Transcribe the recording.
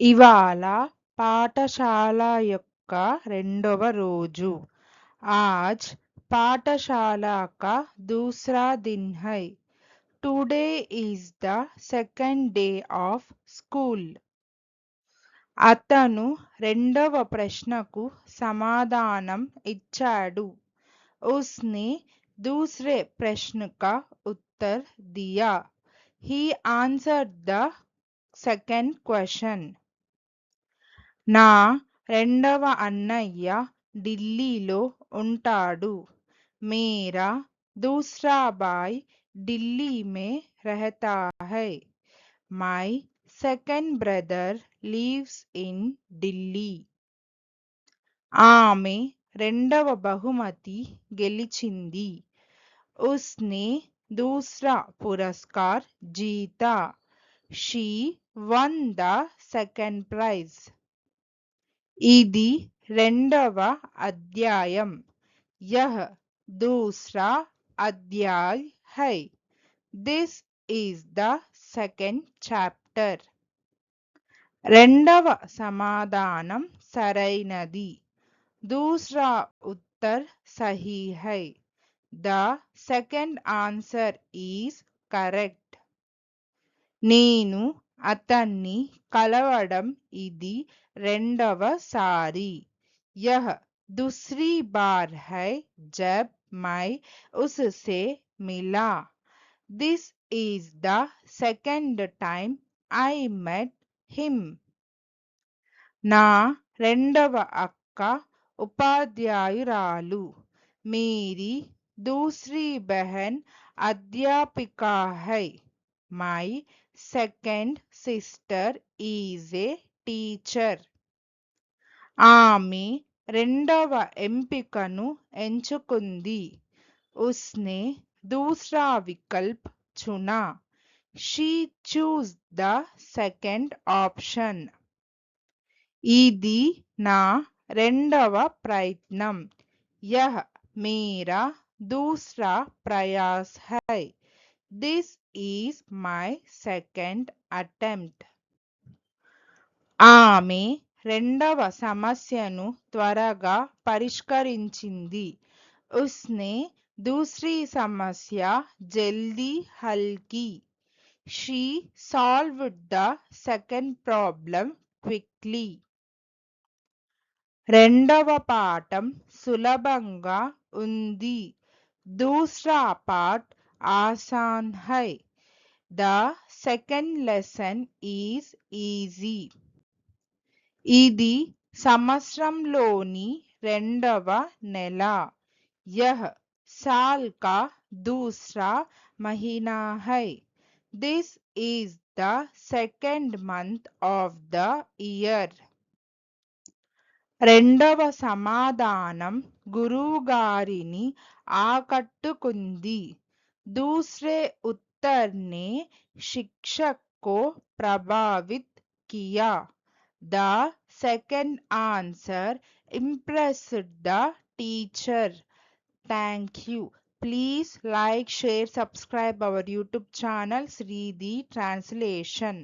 ఇవాళ పాఠశాల యొక్క రెండవ రోజు. आज पाठशाला का दूसरा दिन है. Today is the second day of school. అతను రెండవ ప్రశ్నకు సమాధానం ఇచ్చాడు. उसने दूसरे प्रश्न का उत्तर दिया. He answered the second question. నా రెండవ అన్నయ్య ఢిల్లీలో ఉంటాడు. మేరా दूसरा भाई दिल्ली में रहता है. My second brother lives in Delhi. ఆమె రెండవ బహుమతి గెలిచింది. उसने दूसरा पुरस्कार जीता. She won the second prize. ఇది రెండవ అధ్యాయం. यह दूसरा अध्याय है. This is the second chapter. రెండవ సమాధానం సరైనది. दूसरा उत्तर सही है. The second answer is correct. నేను అతన్ని కలవడం ఇది రెండవసారి. यह दूसरी बार है जब मैं उससे मिला. This is the second time I met him. నా రెండవ అక్క ఉపాధ్యాయురాలు. मेरी दूसरी बहन अध्यापिका है. My second sister is a teacher. ఆమె రెండవ ఎంపికను ఎంచుకుంది. उसने दूसरा विकल्प चुना. She chose the second option. ఇది నా రెండవ ప్రయత్నం. यह मेरा दूसरा प्रयास है. This is my second attempt. ఆమె రెండవ సమస్యను త్వరగా పరిష్కరించింది. उसने दूसरी समस्या जल्दी हल की. She solved the second problem quickly. రెండవ పాఠం సులభంగా ఉంది. दूसरा पाठ आसान है. The second lesson is easy. ఇది సంవత్సరంలోని రెండవ నెల. यह साल का दूसरा महीना है. This is the second month of the year. రెండవ సమాధానం గురువుగారిని ఆకట్టుకుంది. दूसरे उत्तर ने शिक्षक को प्रभावित किया. The second answer impressed the teacher. Thank you. Please like, share, subscribe our YouTube channel Sridhi Translation.